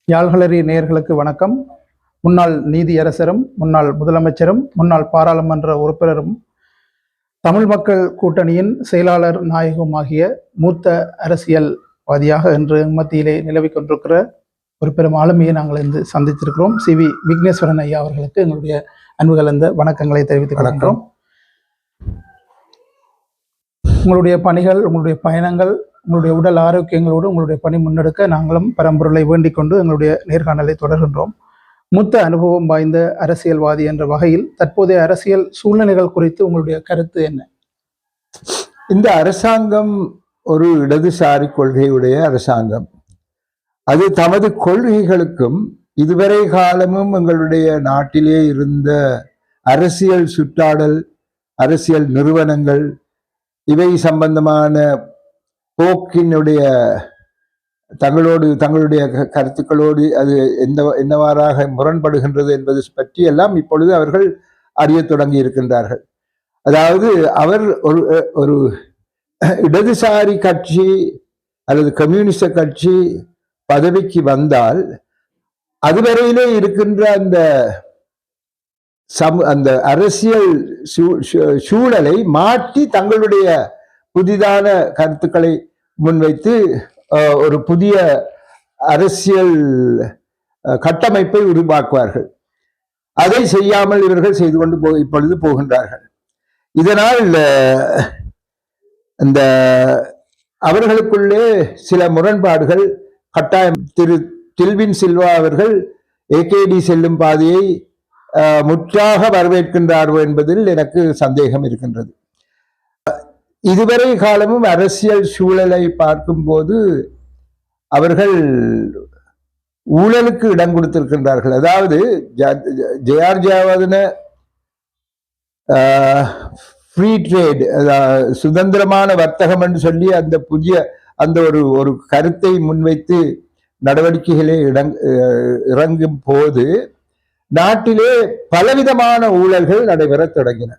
யாழ்களரி நேயர்களுக்கு வணக்கம். முன்னாள் நீதியரசரும் முன்னாள் முதலமைச்சரும் முன்னாள் பாராளுமன்ற உறுப்பினரும் தமிழ் மக்கள் கூட்டணியின் செயலாளர் நாயகமாகிய மூத்த அரசியல்வாதியாக இன்று மத்தியிலே நிலவிக் கொண்டிருக்கிற ஒரு பெரும் ஆளுமையை நாங்கள் இன்று சந்தித்திருக்கிறோம். சி.வி. விக்னேஸ்வரன் ஐயா அவர்களுக்கு எங்களுடைய அன்பு கலந்த வணக்கங்களை தெரிவித்துக் கொள்கிறோம். உங்களுடைய பணிகள், உங்களுடைய பயணங்கள், உங்களுடைய உடல் ஆரோக்கியங்களோடு உங்களுடைய பணி முன்னெடுக்க நாங்களும் பரம்பொருளை வேண்டிக் கொண்டு எங்களுடைய நேர்காணலை தொடர்கின்றோம். மூத்த அனுபவம் வாய்ந்த அரசியல்வாதி என்ற வகையில் தற்போதைய அரசியல் சூழ்நிலைகள் குறித்து உங்களுடைய கருத்து என்ன? இந்த அரசாங்கம் ஒரு இடதுசாரி கொள்கையுடைய அரசாங்கம். அது தமது கொள்கைகளுக்கும் இதுவரை காலமும் எங்களுடைய நாட்டிலே இருந்த அரசியல் சுற்றாடல், அரசியல் நிறுவனங்கள், இவை சம்பந்தமான போக்கினுடைய தங்களுடைய கருத்துக்களோடு அது என்னவாறாக முரண்படுகின்றது என்பது பற்றி எல்லாம் இப்பொழுது அவர்கள் அறிய தொடங்கி இருக்கின்றார்கள். அதாவது அவர் ஒரு இடதுசாரி கட்சி அல்லது கம்யூனிஸ்ட கட்சி பதவிக்கு வந்தால் அதுவரையிலே இருக்கின்ற அந்த அரசியல் சூழலை மாற்றி தங்களுடைய புதிதான கருத்துக்களை முன்வைத்து ஒரு புதிய அரசியல் கட்டமைப்பை உருவாக்குவார்கள். அதை செய்யாமல் இவர்கள் செய்து கொண்டு இப்பொழுது போகின்றார்கள். இதனால் இந்த அவர்களுக்குள்ளே சில முரண்பாடுகள் கட்டாயம். திரு டில்வின் சில்வா அவர்கள் ஏகேடி செல்லும் பாதையை முற்றாக வரவேற்கின்றார்கள் என்பதில் எனக்கு சந்தேகம் இருக்கின்றது. இதுவரை காலமும் அரசியல் சூழலை பார்க்கும்போது அவர்கள் ஊழலுக்கு இடம் கொடுத்திருக்கின்றார்கள். அதாவது ஜெயார்ஜியாவதன ஃப்ரீ ட்ரேட், சுதந்திரமான வர்த்தகம் என்று சொல்லி அந்த ஒரு கருத்தை முன்வைத்து நடவடிக்கைகளே இறங்கும் போது நாட்டிலே பலவிதமான ஊழல்கள் நடைபெற தொடங்கின.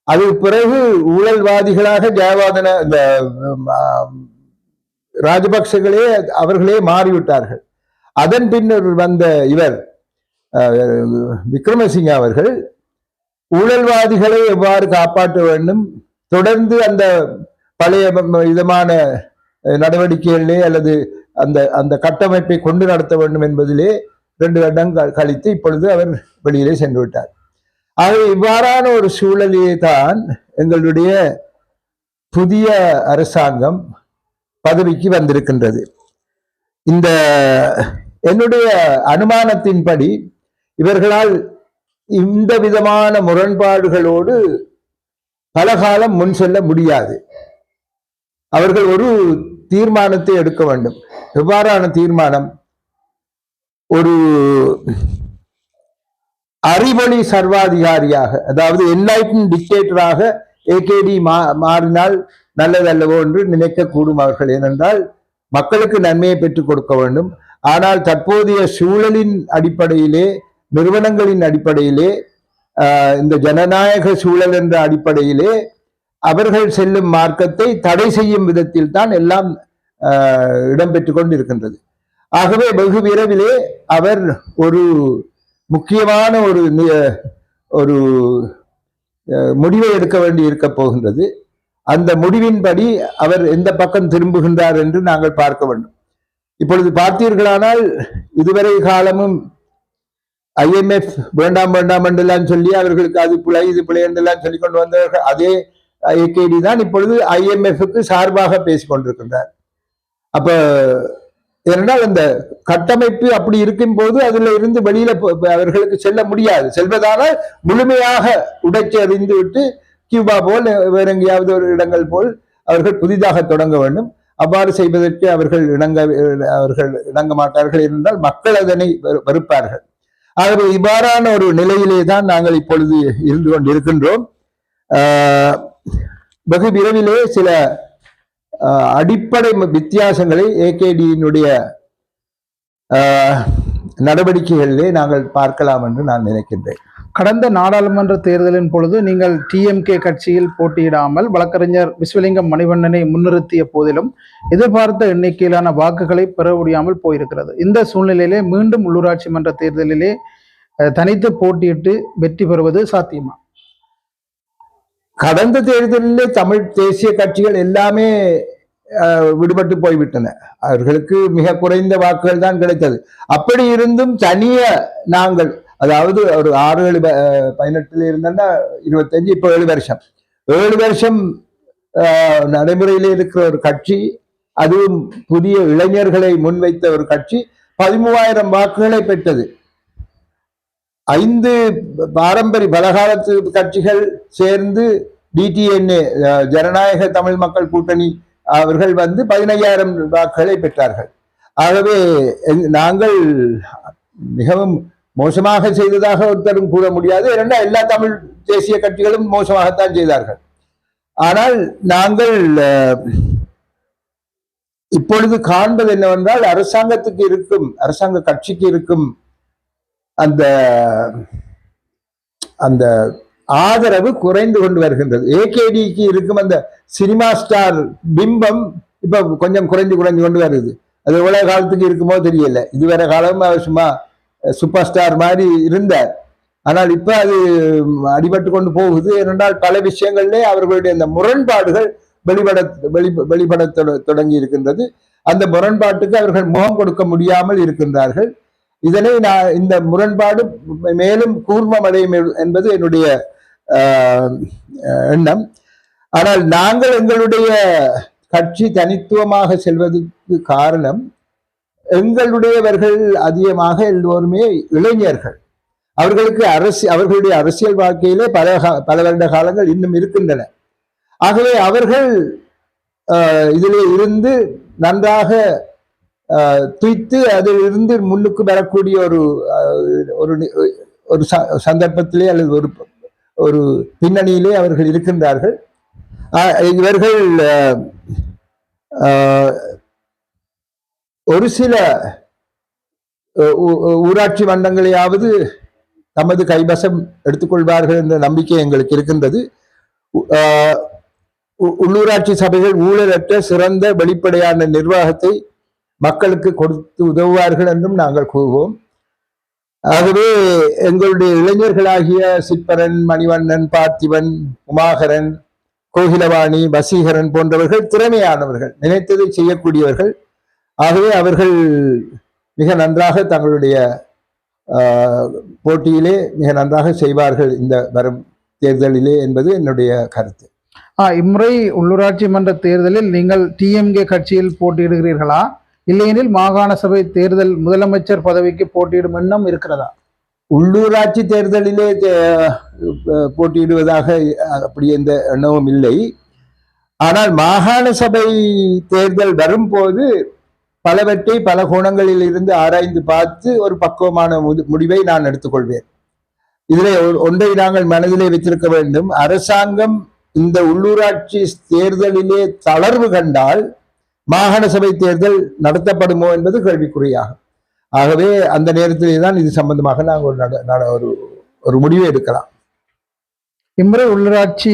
அது பிறகு ஊழல்வாதிகளாக ஜெயவர்தன இந்த ராஜபக்சகளே அவர்களே மாறிவிட்டார்கள். அதன் பின்னர் வந்த இவர் விக்ரமசிங்க அவர்கள் ஊழல்வாதிகளை எவ்வாறு காப்பாற்ற வேண்டும், தொடர்ந்து அந்த பழைய விதமான நடவடிக்கைகளிலே அல்லது அந்த கட்டமைப்பை கொண்டு நடத்த வேண்டும் என்பதிலே 2 வருடங்கள் கழித்து இப்பொழுது அவர் வெளியிலே சென்று விட்டார். ஆகவே இவ்வாறான ஒரு சூழலிலே தான் எங்களுடைய புதிய அரசாங்கம் பதவிக்கு வந்திருக்கின்றது. என்னுடைய அனுமானத்தின்படி இவர்களால் இந்த விதமான முரண்பாடுகளோடு பல காலம் முன் செல்ல முடியாது. அவர்கள் ஒரு தீர்மானத்தை எடுக்க வேண்டும். எவ்வாறான தீர்மானம்? ஒரு அறிவொளி சர்வாதிகாரியாக, அதாவது என்லைட்டன் டிக்டேட்டராக ஏகேடி மாறினால் நல்லதல்லவோ என்று நினைக்கக்கூடும் அவர்கள். ஏனென்றால் மக்களுக்கு நன்மையை பெற்றுக் கொடுக்க வேண்டும். ஆனால் தற்போதைய சூழலின் அடிப்படையிலே, நிறுவனங்களின் அடிப்படையிலே, இந்த ஜனநாயக சூழல் என்ற அடிப்படையிலே அவர்கள் செல்லும் மார்க்கத்தை தடை செய்யும் விதத்தில் தான் எல்லாம் இடம்பெற்றுக் கொண்டிருக்கின்றது. ஆகவே வெகு விரைவிலே அவர் ஒரு முக்கியமான ஒரு முடிவை எடுக்க வேண்டி இருக்க போகின்றது. அந்த முடிவின்படி அவர் எந்த பக்கம் திரும்புகின்றார் என்று நாங்கள் பார்க்க வேண்டும். இப்பொழுது பார்த்தீர்களானால் இதுவரை காலமும் IMF வேண்டாம் என்றெல்லாம் சொல்லி அவர்களுக்கு அது பிழை இது பிழை என்றெல்லாம் சொல்லிக் கொண்டு வந்தவர்கள் அதே ஏகேடி தான் இப்பொழுது IMF-க்கு சார்பாக பேசிக் கொண்டிருக்கின்றார். அப்ப ஏனென்றால் அந்த கட்டமைப்பு அப்படி இருக்கும் போது அதுல இருந்து வெளியில அவர்களுக்கு செல்ல முடியாது. செல்வதால முழுமையாக உடைச்சி அறிந்து விட்டு கியூபா போல் வேற எங்கேயாவது ஒரு இடங்கள் போல் அவர்கள் புதிதாக தொடங்க வேண்டும். அவ்வாறு செய்வதற்கு அவர்கள் இணங்க மாட்டார்கள் என்றால் மக்கள் அதனை வெறுப்பார்கள். ஆகவே இவ்வாறான ஒரு நிலையிலே தான் நாங்கள் இப்பொழுது இருந்து கொண்டிருக்கின்றோம். வெகு விரைவிலே சில அடிப்படை வித்தியாசங்களை ஏகேடியினுடைய நடவடிக்கைகளிலே நாங்கள் பார்க்கலாம் என்று நான் நினைக்கின்றேன். கடந்த நாடாளுமன்ற தேர்தலின் பொழுது நீங்கள் டிஎம்கே கட்சியில் போட்டியிடாமல் வழக்கறிஞர் விஸ்வலிங்கம் மணிவண்ணனை முன்னிறுத்திய போதிலும் எதிர்பார்த்த எண்ணிக்கையிலான வாக்குகளை பெற முடியாமல் போயிருக்கிறது. இந்த சூழ்நிலையிலே மீண்டும் உள்ளூராட்சி மன்ற தேர்தலிலே தனித்து போட்டியிட்டு வெற்றி பெறுவது சாத்தியமா? கடந்த தேர்தலிலே தமிழ் தேசிய கட்சிகள் எல்லாமே விடுபட்டு போய்விட்டன. அவர்களுக்கு மிக குறைந்த வாக்குகள் தான் கிடைத்தது. அப்படி இருந்தும் தனிய நாங்கள், அதாவது ஒரு 6-7-18 இருந்தோம்னா 25, இப்போ 7 வருஷம் நடைமுறையிலே இருக்கிற ஒரு கட்சி, அதுவும் புதிய இளைஞர்களை முன்வைத்த ஒரு கட்சி 13,000 வாக்குகளை பெற்றது. 5 பாரம்பரிய பலகாலத்து கட்சிகள் சேர்ந்து டிடிஎன்ஏ ஜனநாயக தமிழ் மக்கள் கூட்டணி அவர்கள் 15,000 வாக்குகளை பெற்றார்கள். ஆகவே நாங்கள் மிகவும் மோசமாக செய்ததாக ஒருத்தரும் கூற முடியாது. ஏனென்றால் எல்லா தமிழ் தேசிய கட்சிகளும் மோசமாகத்தான் செய்தார்கள். ஆனால் நாங்கள் இப்பொழுது காண்பது என்னவென்றால், அரசாங்க கட்சிக்கு இருக்கும் அந்த அந்த ஆதரவு குறைந்து கொண்டு வருகின்றது. ஏகேடிக்கு இருக்கும் அந்த சினிமா ஸ்டார் பிம்பம் இப்ப கொஞ்சம் குறைஞ்சு கொண்டு வருது. அது எவ்வளவு காலத்துக்கு இருக்குமோ தெரியல. இதுவரை காலம் அவர் சும்மா சூப்பர் ஸ்டார் மாதிரி இருந்தார். ஆனால் இப்ப அது அடிபட்டு கொண்டு போகுது. ஏனென்றால் பல விஷயங்களிலே அவர்களுடைய அந்த முரண்பாடுகள் வெளிப்பட தொடங்கி இருக்கின்றது. அந்த முரண்பாட்டுக்கு அவர்கள் முகம் கொடுக்க முடியாமல் இருக்கின்றார்கள். இதனை இந்த முரண்பாடு மேலும் கூர்மமடையும் என்பது என்னுடைய எண்ணம். ஆனால் நாங்கள் எங்களுடைய கட்சி தனித்துவமாக செல்வதற்கு காரணம், எங்களுடையவர்கள் அதிகமாக எல்லோருமே இளைஞர்கள். அவர்களுக்கு அவர்களுடைய அரசியல் வாழ்க்கையிலே பல வருட காலங்கள் இன்னும் இருக்கின்றன. ஆகவே அவர்கள் இதிலே இருந்து நன்றாக துய்த்து அதில் இருந்து முன்னுக்கு வரக்கூடிய ஒரு சந்தர்ப்பத்திலே அல்லது ஒரு பின்னணியிலே அவர்கள் இருக்கின்றார்கள். இவர்கள் ஒரு சில ஊராட்சி மன்றங்களையாவது தமது கைவசம் எடுத்துக்கொள்வார்கள் என்ற நம்பிக்கை எங்களுக்கு இருக்கின்றது. உள்ளூராட்சி சபைகள் ஊழலற்ற சிறந்த வெளிப்படையான நிர்வாகத்தை மக்களுக்கு கொடுத்து உதவுவார்கள் என்றும் நாங்கள் கூறுவோம். ஆகவே எங்களுடைய இளைஞர்களாகிய சிற்பரன், மணிவண்ணன், பார்த்திபன், உமாகரன், கோகிலவாணி, வசீகரன் போன்றவர்கள் திறமையானவர்கள், நினைத்ததை செய்யக்கூடியவர்கள். ஆகவே அவர்கள் மிக நன்றாக தங்களுடைய போட்டியிலே மிக நன்றாக செய்வார்கள் இந்த வரும் தேர்தலிலே என்பது என்னுடைய கருத்து. இம்முறை உள்ளூராட்சி மன்ற தேர்தலில் நீங்கள் டிஎம்கே கட்சியில் போட்டியிடுகிறீர்களா, இல்லையெனில் மாகாண சபை தேர்தல் முதலமைச்சர் பதவிக்கு போட்டியிடும் எண்ணம் இருக்கிறதா? உள்ளூராட்சி தேர்தலிலே போட்டியிடுவதாக அப்படி எந்த எண்ணமும் இல்லை. ஆனால் மாகாண சபை தேர்தல் வரும்போது பலவற்றை பல கோணங்களில் இருந்து ஆராய்ந்து பார்த்து ஒரு பக்குவமான முடிவை நான் எடுத்துக்கொள்வேன். இதிலே ஒன்றை நாங்கள் மனதிலே வைத்திருக்க வேண்டும். அரசாங்கம் இந்த உள்ளூராட்சி தேர்தலிலே தளர்வு கண்டால் மாகாண சபை தேர்தல் நடத்தப்படுமோ என்பது கேள்விக்குறியாகும். ஆகவே அந்த நேரத்திலே தான் இது சம்பந்தமாக நாங்கள் ஒரு முடிவை எடுக்கலாம். இம்முறை உள்ளூராட்சி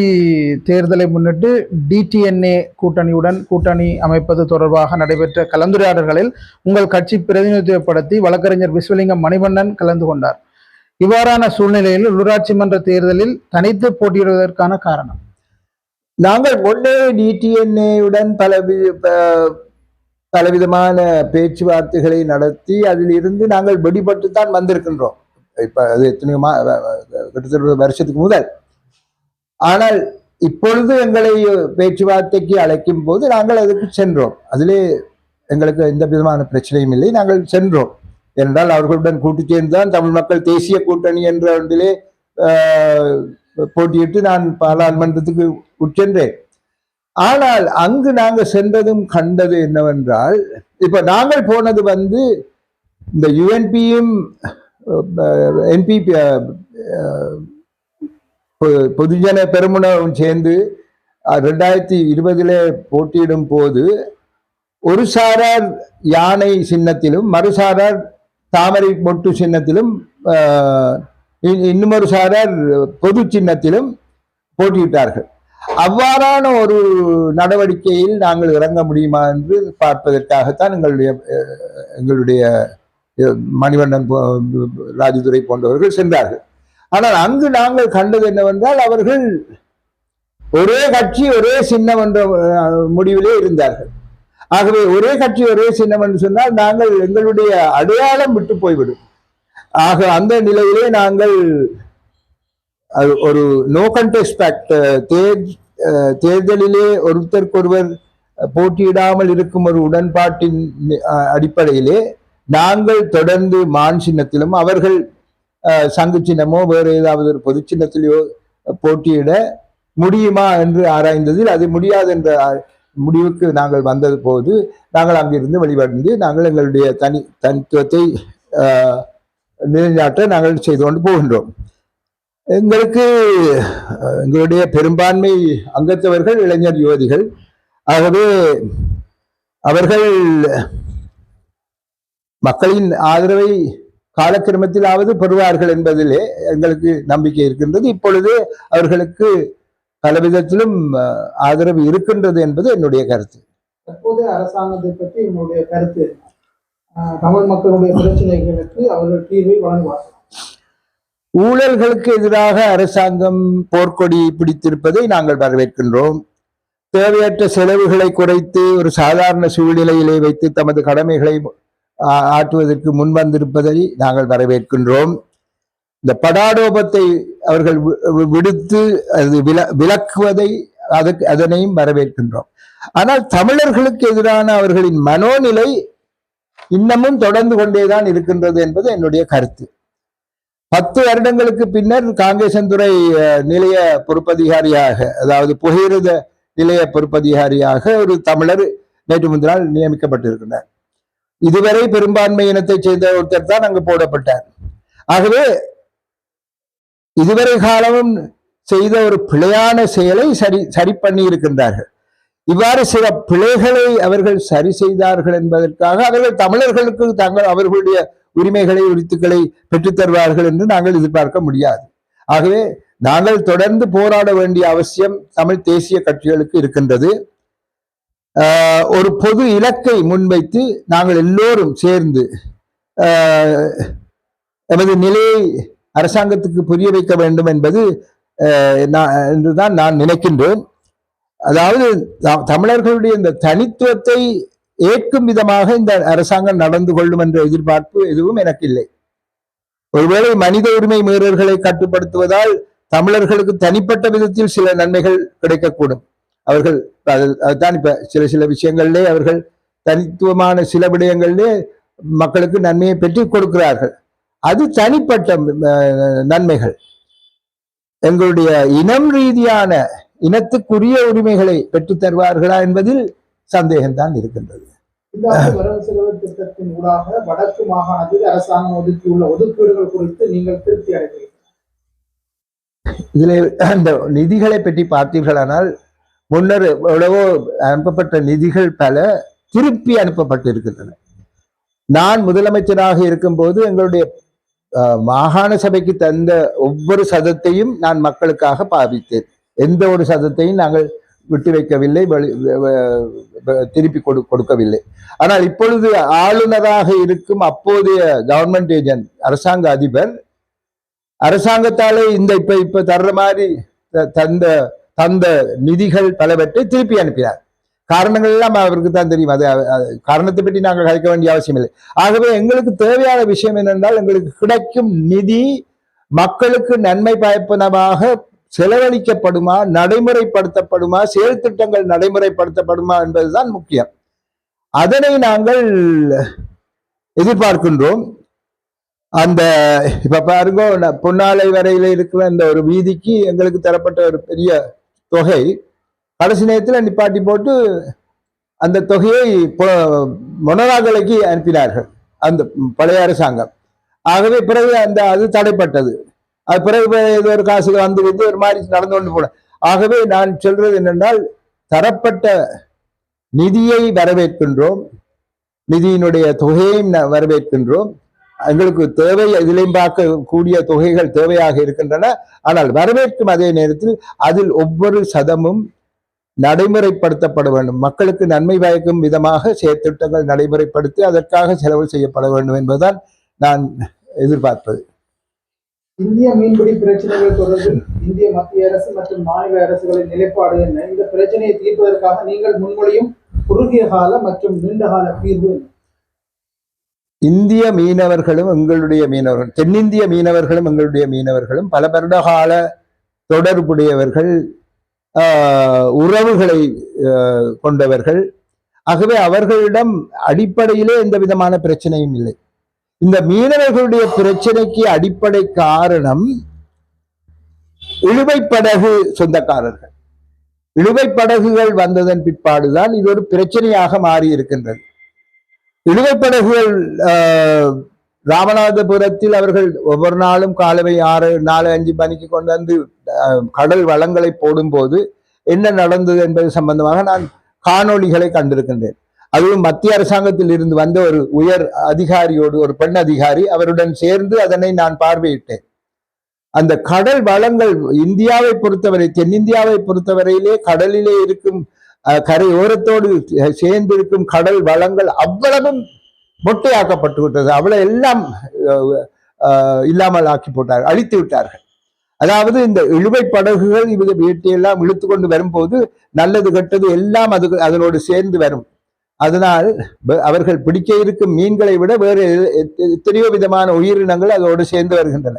தேர்தலை முன்னிட்டு டிடிஎன்ஏ கூட்டணியுடன் கூட்டணி அமைப்பது தொடர்பாக நடைபெற்ற கலந்துரையாடல்களில் உங்கள் கட்சி பிரதிநிதித்துவப்படுத்தி வழக்கறிஞர் விஸ்வலிங்கம் மணிவண்ணன் கலந்து கொண்டார். இவ்வாறான சூழ்நிலையில் உள்ளூராட்சி மன்ற தேர்தலில் தனித்து போட்டியிடுவதற்கான காரணம்? நாங்கள் முன்னே டிடிஎன்ஏயுடன் பலவிதமான பேச்சுவார்த்தைகளை நடத்தி அதில் இருந்து நாங்கள் வெடிபட்டுத்தான் வந்திருக்கின்றோம். இப்ப அது எத்தனையோ கிட்டத்தட்ட வருஷத்துக்கு முதல். ஆனால் இப்பொழுது எங்களை பேச்சுவார்த்தைக்கு அழைக்கும் போது நாங்கள் அதுக்கு சென்றோம். அதிலே எங்களுக்கு எந்த விதமான பிரச்சனையும் இல்லை. நாங்கள் சென்றோம் என்றால் அவர்களுடன் கூட்டு சேர்ந்துதான் தமிழ் மக்கள் தேசிய கூட்டணி என்ற ஒன்றிலே போட்டியிட்டு நான் பாராளுமன்றத்துக்கு உட்சென்றேன். ஆனால் அங்கு நாங்கள் சென்றதும் கண்டது என்னவென்றால், இப்ப நாங்கள் போனது இந்த யுஎன்பியும் என்பி பொதுஜன பெருமுனவும் சேர்ந்து 2020 போட்டியிடும் போது ஒரு சாரார் யானை சின்னத்திலும் மறுசாரார் தாமரை மொட்டு சின்னத்திலும் இன்னுமொரு சாரார் பொது சின்னத்திலும் போட்டியிட்டார்கள். அவ்வாறான ஒரு நடவடிக்கையில் நாங்கள் இறங்க முடியுமா என்று பார்ப்பதற்காகத்தான் எங்களுடைய மணிவண்ணன் ராஜதுரை போன்றவர்கள் சென்றார்கள். ஆனால் அங்கு நாங்கள் கண்டது என்னவென்றால் அவர்கள் ஒரே கட்சி ஒரே சின்னம் என்ற முடிவிலே இருந்தார்கள். ஆகவே ஒரே கட்சி ஒரே சின்னம் என்று சொன்னால் நாங்கள் எங்களுடைய அடையாளம் விட்டு போய்விடும். ஆக அந்த நிலையிலே நாங்கள் ஒரு நோ கண்டெஸ்ட் ஃபேக்ட், தேர்தலிலே ஒருத்தருக்கொருவர் போட்டியிடாமல் இருக்கும் ஒரு உடன்பாட்டின் அடிப்படையிலே நாங்கள் தொடர்ந்து மான் சின்னத்திலும் அவர்கள் சங்கு சின்னமோ வேறு ஏதாவது ஒரு பொது சின்னத்திலேயோ போட்டியிட முடியுமா என்று ஆராய்ந்ததில் அது முடியாது என்ற முடிவுக்கு நாங்கள் வந்தது போது நாங்கள் அங்கிருந்து வெளிவந்து நாங்கள் எங்களுடைய தனித்துவத்தை நிலைநாட்ட நாங்கள் செய்து கொண்டு போகின்றோம். எங்களுடைய பெரும்பான்மை அங்கத்தவர்கள் இளைஞர் யுவதிகள். ஆகவே அவர்கள் மக்களின் ஆதரவை காலக்கிரமத்திலாவது பெறுவார்கள் என்பதிலே எங்களுக்கு நம்பிக்கை இருக்கின்றது. இப்பொழுது அவர்களுக்கு பலவிதத்திலும் ஆதரவு இருக்கின்றது என்பது என்னுடைய கருத்து. தற்போதைய அரசாங்கத்தை பற்றி என்னுடைய கருத்து, தமிழ் மக்களுடைய பிரச்சனைகளுக்கு அவர்கள் தீர்வை வழங்குவார்கள். ஊழல்களுக்கு எதிராக அரசாங்கம் போர்க்கொடி பிடித்திருப்பதை நாங்கள் வரவேற்கின்றோம். தேவையற்ற செலவுகளை குறைத்து ஒரு சாதாரண சூழ்நிலையிலே வைத்து தமது கடமைகளை ஆற்றுவதற்கு முன்வந்திருப்பதை நாங்கள் வரவேற்கின்றோம். இந்த படாடோபத்தை அவர்கள் விடுத்து அது விலக்குவதை அதனையும் வரவேற்கின்றோம். ஆனால் தமிழர்களுக்கு எதிரான அவர்களின் மனோநிலை இன்னமும் தொடர்ந்து கொண்டேதான் இருக்கின்றது என்பது என்னுடைய கருத்து. 10 வருடங்களுக்கு பின்னர் காங்கேசன்துறை நிலைய பொறுப்பதிகாரியாக, அதாவது புகையிரத நிலைய பொறுப்பதிகாரியாக ஒரு தமிழர் நேற்று முந்தினால் நியமிக்கப்பட்டிருக்கிறார். இதுவரை பெரும்பான்மை இனத்தை சேர்ந்த ஒருத்தர் தான் அங்கு போடப்பட்டார். ஆகவே இதுவரை காலமும் செய்த ஒரு பிழையான செயலை சரி பண்ணி இருக்கின்றார்கள். இவ்வாறு சில பிழைகளை அவர்கள் சரி செய்தார்கள் என்பதற்காக அவர்கள் தமிழர்களுக்கு அவர்களுடைய உரிமைகளை உரித்துக்களை பெற்றுத் தருவார்கள் என்று நாங்கள் எதிர்பார்க்க முடியாது. ஆகவே நாங்கள் தொடர்ந்து போராட வேண்டிய அவசியம் தமிழ் தேசிய கட்சிகளுக்கு இருக்கின்றது. ஒரு பொது இலக்கை முன்வைத்து நாங்கள் எல்லோரும் சேர்ந்து எமது நிலையை அரசாங்கத்துக்கு புரிய வைக்க வேண்டும் என்பது என்றுதான் நான் நினைக்கின்றேன். அதாவது தமிழர்களுடைய இந்த தனித்துவத்தை ஏற்கும் விதமாக இந்த அரசாங்கம் நடந்து கொள்ளும் என்ற எதிர்பார்ப்பு எதுவும் எனக்கு இல்லை. ஒருவேளை மனித உரிமை மீறல்களை கட்டுப்படுத்துவதால் தமிழர்களுக்கு தனிப்பட்ட விதத்தில் சில நன்மைகள் கிடைக்கக்கூடும். அவர்கள் அதுதான் இப்ப சில விஷயங்களிலே அவர்கள் தனித்துவமான சில விடயங்களிலே மக்களுக்கு நன்மையை பெற்று கொடுக்கிறார்கள். அது தனிப்பட்ட நன்மைகள். எங்களுடைய இனம் ரீதியான இனத்துக்குரிய உரிமைகளை பெற்றுத் தருவார்களா என்பதில் சந்தேகம்தான் இருக்கின்றது. இந்த வரவு செலவு திட்டத்தின் ஊடாக வடக்கு மாகாணத்தில் அரசாங்கம் ஒதுக்கியுள்ள ஒதுக்கீடுகள் குறித்து நீங்கள் திருப்தி அடைகிறீர்கள்? இதுல அந்த நிதிகளை பற்றி பார்த்தீர்களானால் முன்னர் எவ்வளவோ அனுப்பப்பட்ட நிதிகள் பல திருப்பி அனுப்பப்பட்டு இருக்கின்றன. நான் முதலமைச்சராக இருக்கும் போது எங்களுடைய மாகாண சபைக்கு தந்த ஒவ்வொரு சதத்தையும் நான் மக்களுக்காக பாவித்தேன். எந்த ஒரு சதத்தையும் நாங்கள் விட்டு வைக்கவில்லை, திருப்பி கொடுக்கவில்லை. ஆனால் இப்பொழுது ஆளுநராக இருக்கும் அப்போதைய கவர்மெண்ட் ஏஜென்ட் அரசாங்க அதிபர் அரசாங்கத்தாலே இந்த இப்ப தர்ற மாதிரி தந்த நிதிகள் பலவற்றை திருப்பி அனுப்பினார். காரணங்கள் எல்லாம் அவருக்கு தான் தெரியும். அது காரணத்தை பற்றி நாங்கள் கலைக்க வேண்டிய அவசியம் இல்லை. ஆகவே எங்களுக்கு தேவையான விஷயம் என்னென்றால் எங்களுக்கு கிடைக்கும் நிதி மக்களுக்கு நன்மை பயப்பனமாக செலவழிக்கப்படுமா, நடைமுறைப்படுத்தப்படுமா, செயல் திட்டங்கள் நடைமுறைப்படுத்தப்படுமா என்பதுதான் முக்கியம். அதனை நாங்கள் எதிர்பார்க்கின்றோம். அந்த இப்ப பாருங்க, பொன்னாலை வரையில இருக்கிற அந்த ஒரு வீதிக்கு எங்களுக்கு தரப்பட்ட ஒரு பெரிய தொகை கடைசி நேரத்தில் நிப்பாட்டி போட்டு அந்த தொகையை மொனராகலைக்கு அனுப்பினார்கள் அந்த பழைய அரசாங்கம். ஆகவே பிறகு அது தடைப்பட்டது. அது பிறகு ஏதோ ஒரு காசுக்கு வந்து ஒரு மாதிரி நடந்து கொண்டு போன. ஆகவே நான் சொல்றது என்னென்றால், தரப்பட்ட நிதியை வரவேற்கின்றோம், நிதியினுடைய தொகையையும் வரவேற்கின்றோம். எங்களுக்கு தேவை, இதிலையும் பார்க்கக்கூடிய தொகைகள் தேவையாக இருக்கின்றன. ஆனால் வரவேற்கும் அதே நேரத்தில் அதில் ஒவ்வொரு சதமும் நடைமுறைப்படுத்தப்பட வேண்டும். மக்களுக்கு நன்மை பயக்கும் விதமாக செயற்திட்டங்கள் நடைமுறைப்படுத்தி அதற்காக செலவு செய்யப்பட வேண்டும் என்பதுதான் நான் எதிர்பார்ப்பது. இந்திய மீன்பிடி பிரச்சனைகள் தொடர்பில் இந்திய மத்திய அரசு மற்றும் மாநில அரசுகளின் நிலைப்பாடு என்ன? இந்த பிரச்சனையை தீர்ப்பதற்காக நீங்கள் முன்மொழியும் குறுகிய கால மற்றும் நீண்ட கால தீர்வு? இந்திய மீனவர்களும் எங்களுடைய மீனவர்கள், தென்னிந்திய மீனவர்களும் எங்களுடைய மீனவர்களும் பல வருட கால தொடர்புடையவர்கள், உறவுகளை கொண்டவர்கள். ஆகவே அவர்களிடம் அடிப்படையிலே எந்த விதமான பிரச்சனையும் இல்லை. இந்த மீனவர்களுடைய பிரச்சனைக்கு அடிப்படை காரணம் இழுவைப்படகு சொந்தக்காரர்கள். இழுவைப்படகுகள் வந்ததன் பிற்பாடுதான் இது ஒரு பிரச்சனையாக மாறி இருக்கின்றது. இழுவைப்படகுகள் ராமநாதபுரத்தில் அவர்கள் ஒவ்வொரு நாளும் காலவை 4-5 மணிக்கு கொண்டு வந்து கடல் வளங்களை போடும்போது என்ன நடந்தது என்பது சம்பந்தமாக நான் காணொளிகளை கண்டிருக்கின்றேன். அதுவும் மத்திய அரசாங்கத்தில் இருந்து வந்த ஒரு உயர் அதிகாரியோடு, ஒரு பெண் அதிகாரி, அவருடன் சேர்ந்து அதனை நான் பார்வையிட்டேன். அந்த கடல் வளங்கள் இந்தியாவை பொறுத்தவரை, தென்னிந்தியாவை பொறுத்தவரையிலே கடலிலே இருக்கும் கரையோரத்தோடு சேர்ந்து இருக்கும் கடல் வளங்கள் அவ்வளவும் மொட்டையாக்கப்பட்டு விட்டது. அவ்வளவு எல்லாம் இல்லாமல் ஆக்கி போட்டார்கள், அழித்து விட்டார்கள். அதாவது இந்த இழுவை படகுகள் வீட்டையெல்லாம் இழுத்து கொண்டு வரும்போது நல்லது கெட்டது எல்லாம் அதனோடு சேர்ந்து வரும். அதனால் அவர்கள் பிடிக்க இருக்கும் மீன்களை விட வேறு எத்தனையோ விதமான உயிரினங்கள் அதோடு சேர்ந்து வருகின்றன.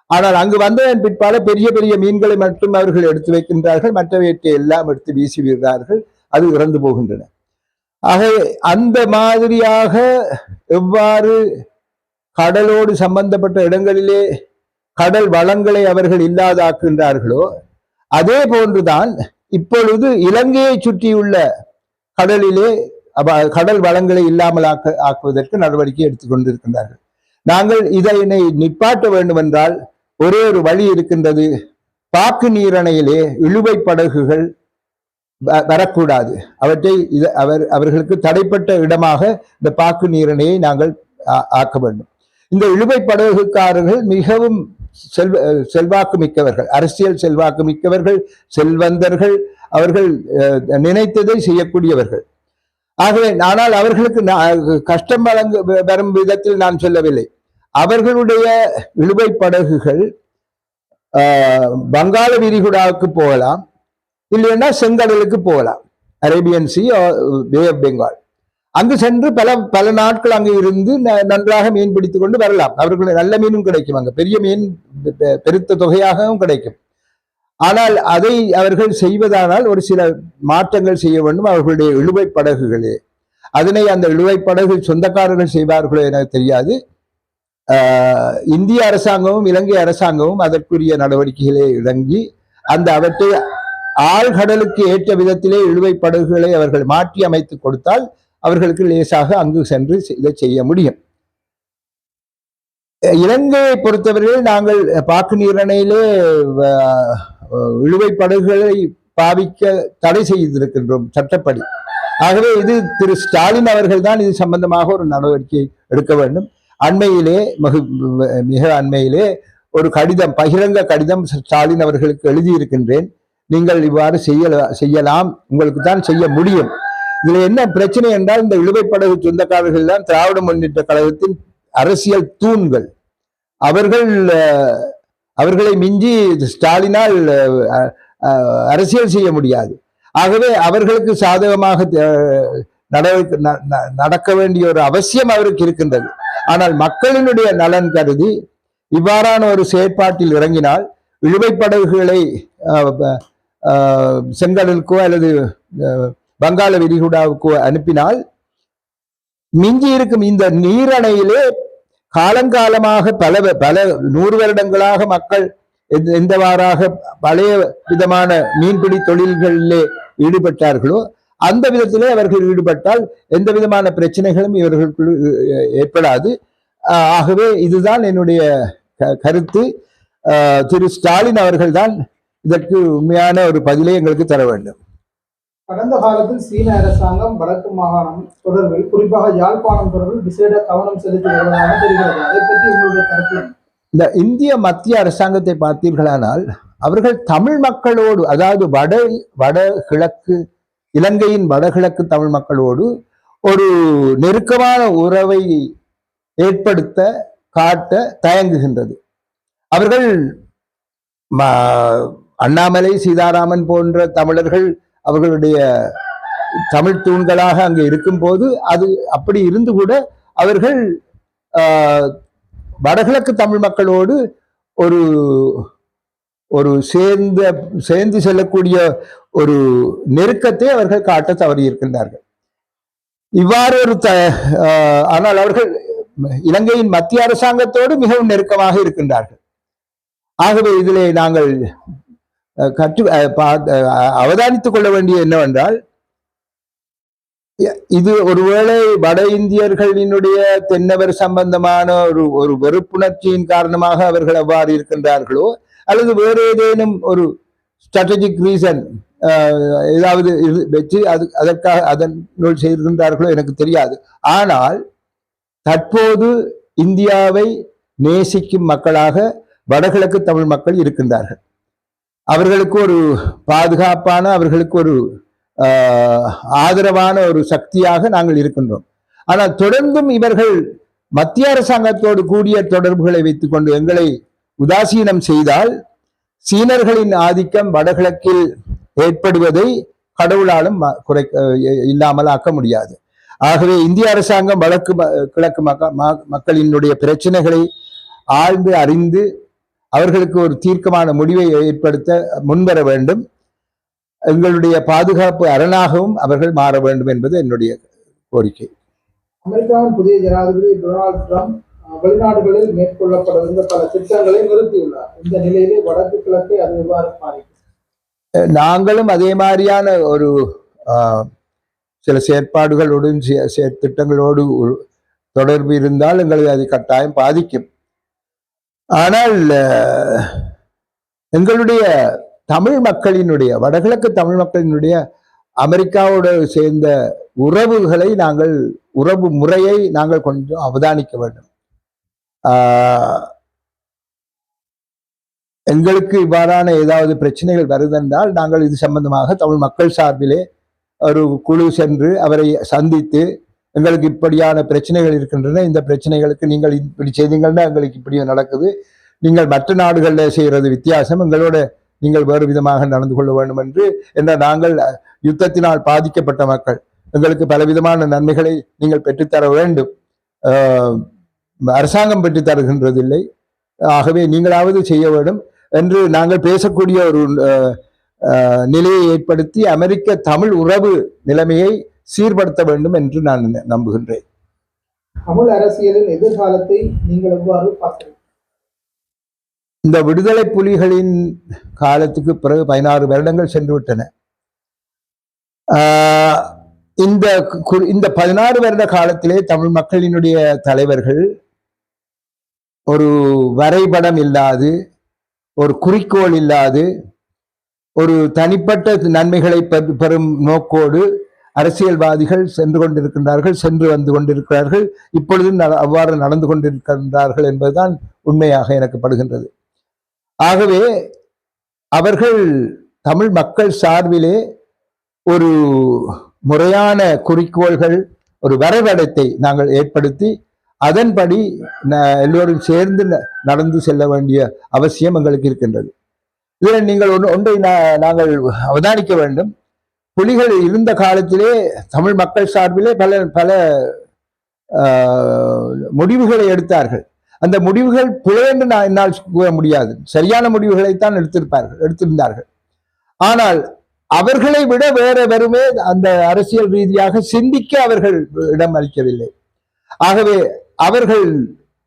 ஆனால் அங்கு வந்ததன் பிற்பாடு பெரிய பெரிய மீன்களை மட்டும் அவர்கள் எடுத்து வைக்கின்றார்கள், மற்றவற்றை எல்லாம் எடுத்து வீசி விடுகிறார்கள், அது இறந்து போகின்றன. ஆகவே அந்த மாதிரியாக எவ்வாறு கடலோடு சம்பந்தப்பட்ட இடங்களிலே கடல் வளங்களை அவர்கள் இல்லாதாக்குகின்றார்களோ அதே போன்றுதான் இப்பொழுது இலங்கையை சுற்றியுள்ள கடலிலே கடல் வளங்களை இல்லாமல் ஆக்குவதற்கு நடவடிக்கை எடுத்துக்கொண்டிருக்கின்றார்கள். நாங்கள் இதனை நிப்பாட்ட வேண்டும் என்றால் ஒரே ஒரு வழி இருக்கின்றது. பாக்கு நீரணையிலே இழுவை படகுகள் வரக்கூடாது. அவற்றை அவர்களுக்கு தடைப்பட்ட இடமாக இந்த பாக்கு நீரணையை நாங்கள் ஆக்க வேண்டும். இந்த இழுவை படகுக்காரர்கள் மிகவும் செல்வாக்கு மிக்கவர்கள், அரசியல் செல்வாக்கு மிக்கவர்கள், செல்வந்தர்கள். அவர்கள் நினைத்ததை செய்யக்கூடியவர்கள். ஆகவே ஆனால் அவர்களுக்கு கஷ்டம் வரும் விதத்தில் நான் சொல்லவில்லை. அவர்களுடைய இழுவை படகுகள் வங்காள விரிகுடாவுக்கு போகலாம், இல்லைன்னா செங்கடலுக்கு போகலாம், Arabian sea, bay of Bengal. அங்கு சென்று பல நாட்கள் அங்கு இருந்து நன்றாக மீன் பிடித்துக் கொண்டு வரலாம். அவர்களுடைய நல்ல மீனும் கிடைக்கும், அங்க பெரிய மீன் பெருத்த தொகையாகவும் கிடைக்கும். ஆனால் அதை அவர்கள் செய்வதானால் ஒரு சில மாற்றங்கள் செய்ய வேண்டும் அவர்களுடைய இழுவை படகுகளே. அதனை அந்த இழுவை படகு சொந்தக்காரர்கள் செய்வார்களோ எனக்கு தெரியாது. இந்திய அரசாங்கமும் இலங்கை அரசாங்கமும் அதற்குரிய நடவடிக்கைகளை இறங்கி அவற்றை ஆழ்கடலுக்கு ஏற்ற விதத்திலே இழுவை படகுகளை அவர்கள் மாற்றி அமைத்து கொடுத்தால் அவர்களுக்கு லேசாக அங்கு சென்று இதை செய்ய முடியும். இலங்கையை பொறுத்தவரையில் நாங்கள் பாக்கு நீரணையிலே இழுவை படகுகளை பாவிக்க தடை செய்திருக்கின்றோம் சட்டப்படி. ஆகவே இது திரு ஸ்டாலின் அவர்கள் தான் இது சம்பந்தமாக ஒரு நடவடிக்கை எடுக்க வேண்டும். அண்மையிலே மிக அண்மையிலே ஒரு கடிதம், பகிரங்க கடிதம் ஸ்டாலின் அவர்களுக்கு எழுதியிருக்கின்றேன். நீங்கள் இவ்வாறு செய்யலாம், உங்களுக்கு தான் செய்ய முடியும். இதுல என்ன பிரச்சனை என்றால் இந்த இழுவை படகு சொந்தக்காரர்கள் தான் திராவிட முன்னேற்ற கழகத்தின் அரசியல் தூண்கள். அவர்களை மிஞ்சி ஸ்டாலினால் அரசியல் செய்ய முடியாது. ஆகவே அவர்களுக்கு சாதகமாக நடக்க வேண்டிய ஒரு அவசியம் அவருக்கு இருக்கின்றது. ஆனால் மக்களினுடைய நலன் கருதி இவ்வாறான ஒரு செயற்பாட்டில் இறங்கினால் இழுவை படகுகளை செங்கடலுக்கோ அல்லது வங்காள விரிகுடாவுக்கோ அனுப்பினால் மிஞ்சி இருக்கும் இந்த நீரணையிலே காலங்காலமாக பல 100 வருடங்களாக மக்கள் எந்தவாறாக பழைய விதமான மீன்பிடி தொழில்களிலே ஈடுபட்டார்களோ அந்த விதத்திலே அவர்கள் ஈடுபட்டால் எந்த விதமான பிரச்சனைகளும் இவர்களுக்கு ஏற்படாது. ஆகவே இதுதான் என்னுடைய கருத்து. திரு ஸ்டாலின் அவர்கள் தான் இதற்கு உண்மையான ஒரு பதிலை எங்களுக்கு தர வேண்டும். கடந்த காலத்தில் சீன அரசாங்கம் வடக்கு மாகாணம் தொடர்பில் குறிப்பாக யாழ்ப்பாணம் தொடர்பில் விசேட கவனம் செலுத்தி வருவதாக தெரிகிறது. அதை பற்றி உங்களுடைய கருத்து? இந்த இந்திய மத்திய அரசாங்கத்தை பார்த்தீர்களானால் அவர்கள் தமிழ் மக்களோடு, அதாவது வடகிழக்கு இலங்கையின் வடகிழக்கு தமிழ் மக்களோடு ஒரு நெருக்கமான உறவை ஏற்படுத்த காட்ட தயங்குகின்றது. அவர்கள் அண்ணாமலை, சீதாராமன் போன்ற தமிழர்கள் அவர்களுடைய தமிழ் தூண்களாக அங்கே இருக்கும்போது அது அப்படி இருந்து கூட அவர்கள் வடகிழக்கு தமிழ் மக்களோடு ஒரு ஒரு சேர்ந்து செல்லக்கூடிய ஒரு நெருக்கத்தை அவர்கள் காட்ட தவறி இருக்கின்றார்கள். இவ்வாறு ஆனால் அவர்கள் இலங்கையின் மத்திய அரசாங்கத்தோடு மிகவும் நெருக்கமாக இருக்கின்றார்கள். ஆகவே இதிலே நாங்கள் அவதானித்துக் கொள்ள வேண்டிய என்னவென்றால், இது ஒருவேளை வட இந்தியர்களினுடைய தென்னவர் சம்பந்தமான ஒரு வெறுப்புணர்ச்சியின் காரணமாக அவர்கள் அவ்வாறு இருக்கின்றார்களோ, அல்லது வேறு ஏதேனும் ஒரு ஸ்ட்ராட்டஜிக் ரீசன் ஏதாவது வச்சு அதற்காக அதனுள் செய்கின்றார்களோ எனக்கு தெரியாது. ஆனால் தற்போது இந்தியாவை நேசிக்கும் மக்களாக வடகிழக்கு தமிழ் மக்கள் இருக்கின்றார்கள். அவர்களுக்கு ஒரு பாதுகாப்பான, அவர்களுக்கு ஒரு ஆதரவான ஒரு சக்தியாக நாங்கள் இருக்கின்றோம். ஆனால் தொடர்ந்தும் இவர்கள் மத்திய அரசாங்கத்தோடு கூடிய தொடர்புகளை வைத்துக் கொண்டு எங்களை உதாசீனம் செய்தால் சீனர்களின் ஆதிக்கம் வடகிழக்கில் ஏற்படுவதை கடவுளாலும் இல்லாமல் ஆக்க முடியாது. ஆகவே இந்திய அரசாங்கம் கிழக்கு மக்களினுடைய பிரச்சனைகளை ஆழ்ந்து அறிந்து அவர்களுக்கு ஒரு தீர்க்கமான முடிவை ஏற்படுத்த முன்வர வேண்டும். எங்களுடைய பாதுகாப்பு அரணாகவும் அவர்கள் மாற வேண்டும் என்பது என்னுடைய கோரிக்கை. அமெரிக்காவின் புதிய ஜனாதிபதி டொனால்டு ட்ரம்ப் வெளிநாடுகளில் மேற்கொள்ளப்படுகின்ற பல திட்டங்களை நிறுத்தியுள்ளார். இந்த நிலையிலே வடக்கு கிழக்கை அது எவ்வாறு பாதிக்கும்? நாங்களும் அதே மாதிரியான ஒரு சில செயற்பாடுகளோடு திட்டங்களோடு தொடர்பு இருந்தால் எங்களை அது கட்டாயம் பாதிக்கும். ஆனால் எங்களுடைய தமிழ் மக்களினுடைய, வடகிழக்கு தமிழ் மக்களினுடைய அமெரிக்காவோடு சேர்ந்த உறவுகளை உறவு முறையை நாங்கள் கொஞ்சம் அவதானிக்க வேண்டும். எங்களுக்கு இவ்வாறான ஏதாவது பிரச்சனைகள் வருதென்றால் நாங்கள் இது சம்பந்தமாக தமிழ் மக்கள் சார்பிலே ஒரு குழு சென்று அவரை சந்தித்து, எங்களுக்கு இப்படியான பிரச்சனைகள் இருக்கின்றன, இந்த பிரச்சனைகளுக்கு நீங்கள் இப்படி செய்தீங்கன்னா எங்களுக்கு இப்படி நடக்குது, நீங்கள் மற்ற நாடுகளில் செய்கிறது வித்தியாசம், எங்களோட நீங்கள் வேறு விதமாக நடந்து கொள்ள வேண்டும் என்று நாங்கள் யுத்தத்தினால் பாதிக்கப்பட்ட மக்கள், எங்களுக்கு பலவிதமான நன்மைகளை நீங்கள் பெற்றுத்தர வேண்டும், அரசாங்கம் பெற்றுத் தருகின்றதில்லை, ஆகவே நீங்களாவது செய்ய வேண்டும் என்று நாங்கள் பேசக்கூடிய ஒரு நிலையை ஏற்படுத்தி அமெரிக்க தமிழ் உறவு நிலைமையை சீர்படுத்த வேண்டும் என்று நான் நம்புகின்றேன். தமிழ் அரசியலின் எதிர்காலத்தை நீங்கள் எவ்வாறு பார்க்கிறீர்கள்? இந்த விடுதலை புலிகளின் காலத்துக்கு பிறகு 16 வருடங்கள் சென்று விட்டன. இந்த 16 வருட காலத்திலே தமிழ் மக்களினுடைய தலைவர்கள் ஒரு வரைபடம் இல்லாது, ஒரு குறிக்கோள் இல்லாது, ஒரு தனிப்பட்ட நன்மைகளை பெறும் நோக்கோடு அரசியல்வாதிகள் சென்று கொண்டிருக்கின்றார்கள், சென்று வந்து கொண்டிருக்கிறார்கள், இப்பொழுதும் அவ்வாறு நடந்து கொண்டிருக்கின்றார்கள் என்பதுதான் உண்மையாக எனக்கு படுகின்றது. ஆகவே அவர்கள் தமிழ் மக்கள் சார்பிலே ஒரு முறையான குறிக்கோள்கள், ஒரு வரைபடத்தை நாங்கள் ஏற்படுத்தி அதன்படி எல்லோரும் சேர்ந்து நடந்து செல்ல வேண்டிய அவசியம் எங்களுக்கு இருக்கின்றது. இதில் நீங்கள் ஒன்றை நாங்கள் அவதானிக்க வேண்டும். புலிகள் இருந்த காலத்திலே தமிழ் மக்கள் சார்பிலே பல முடிவுகளை எடுத்தார்கள். அந்த முடிவுகள் பிழை என்று என்னால் கூற முடியாது, சரியான முடிவுகளைத்தான் எடுத்திருந்தார்கள். ஆனால் அவர்களை விட வெறுமே அந்த அரசியல் ரீதியாக சிந்திக்க அவர்கள் இடம் அளிக்கவில்லை. ஆகவே அவர்கள்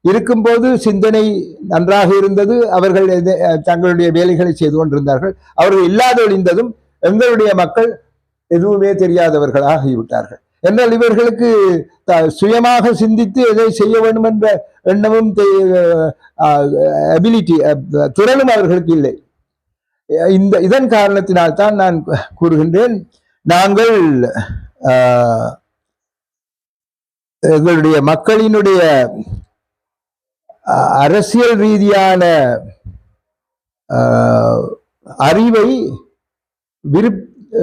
இருக்கும்போது சிந்தனை நன்றாக இருந்தது, அவர்கள் தங்களுடைய வேலைகளை செய்து கொண்டிருந்தார்கள். அவர்கள் இல்லாத ஒழிந்ததும் எங்களுடைய மக்கள் எதுவுமே தெரியாதவர்களாக ஆகிவிட்டார்கள். என்றால் இவர்களுக்கு சுயமாக சிந்தித்து எதை செய்ய வேண்டும் என்ற எண்ணமும் திறனும் அவர்களுக்கு இல்லை. இதன் காரணத்தினால்தான் நான் கூறுகின்றேன், நாங்கள் எங்களுடைய மக்களினுடைய அரசியல் ரீதியான அறிவை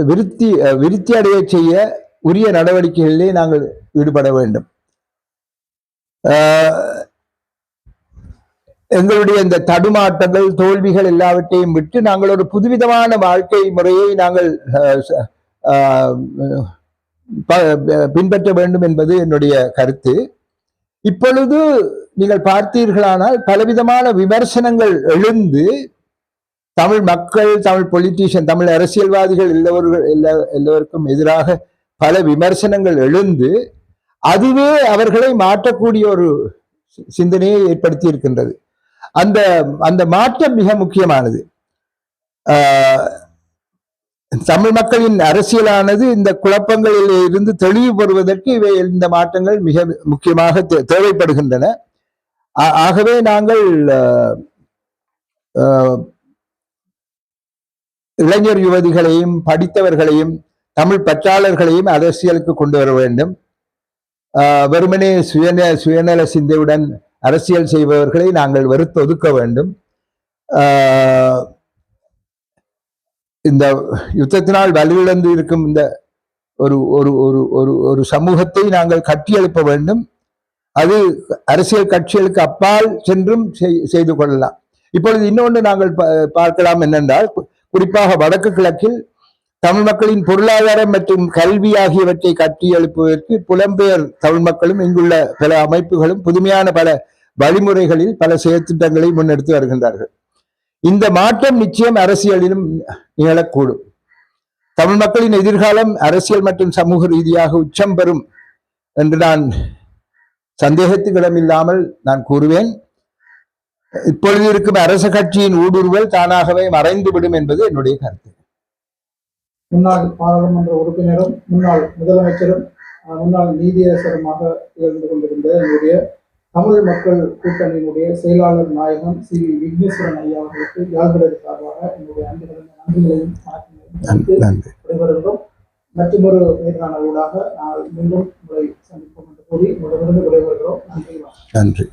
விருத்தி அடைய செய்ய உரிய நடவடிக்கைகளிலே நாங்கள் ஈடுபட வேண்டும். எங்களுடைய இந்த தடுமாட்டங்கள் தோல்விகள் எல்லாவற்றையும் விட்டு நாங்கள் ஒரு புதுவிதமான வாழ்க்கை முறையை நாங்கள் பின்பற்ற வேண்டும் என்பது என்னுடைய கருத்து. இப்பொழுது நீங்கள் பார்த்தீர்களானால் பலவிதமான விமர்சனங்கள் எழுந்து தமிழ் மக்கள், தமிழ் பொலிட்டீஷியன், தமிழ் அரசியல்வாதிகள் எல்லோருக்கும் எதிராக பல விமர்சனங்கள் எழுந்து அதுவே அவர்களை மாற்றக்கூடிய ஒரு சிந்தனையை ஏற்படுத்தி இருக்கின்றது. அந்த மாற்றம் மிக முக்கியமானது. தமிழ் மக்களின் அரசியலானது இந்த குழப்பங்களில் இருந்து தெளிவு பெறுவதற்கு இந்த மாற்றங்கள் மிக முக்கியமாக தேவைப்படுகின்றன. ஆகவே நாங்கள் இளைஞர் யுவதிகளையும் படித்தவர்களையும் தமிழ் பற்றாளர்களையும் அரசியலுக்கு கொண்டு வர வேண்டும். வெறுமனே சுயநல சிந்தையுடன் அரசியல் செய்பவர்களை நாங்கள் வெறுத்து ஒதுக்க வேண்டும். இந்த யுத்தத்தினால் வலுவிழந்து இருக்கும் இந்த ஒரு ஒரு ஒரு ஒரு ஒரு சமூகத்தை நாங்கள் கட்டியெழுப்ப வேண்டும். அது அரசியல் கட்சிகளுக்கு அப்பால் சென்றும் செய்து கொள்ளலாம். இப்பொழுது இன்னொன்று நாங்கள் பார்க்கலாம் என்னென்றால், குறிப்பாக வடக்கு கிழக்கில் தமிழ் மக்களின் பொருளாதாரம் மற்றும் கல்வி ஆகியவற்றை கட்டியெழுப்புவதற்கு புலம்பெயர் தமிழ் மக்களும் இங்குள்ள பல அமைப்புகளும் புதுமையான பல வழிமுறைகளில் பல செயற்திட்டங்களை முன்னெடுத்து வருகின்றார்கள். இந்த மாற்றம் நிச்சயம் அரசியலிலும் நிகழக்கூடும். தமிழ் மக்களின் எதிர்காலம் அரசியல் மற்றும் சமூக ரீதியாக உச்சம் பெறும் என்று நான் சந்தேகத்துக்கிடமில்லாமல் நான் கூறுவேன். இப்பொழுது இருக்கும் அரச கட்சியின் ஊடுருவல் தானாகவே மறைந்துவிடும் என்பது என்னுடைய கருத்து. முன்னாள் பாராளுமன்ற உறுப்பினரும் முன்னாள் முதலமைச்சரும் முன்னாள் நீதியரசருமாக திகழ்ந்து கொண்டிருந்த என்னுடைய தமிழ் மக்கள் கூட்டணியினுடைய செயலாளர் நாயகம் சி விக்னேஸ்வரன் ஐயா அவர்களுக்கு யாழ்ப்பாண சார்பாக என்னுடைய நன்றிகளையும் விடைபெறுகிறோம். மற்றொரு நேர்காணல் ஊடாக நாங்கள் மீண்டும் உங்களை சந்திப்போம் என்று கூறி உங்களிடமிருந்து விடைபெறுகிறோம். நன்றி.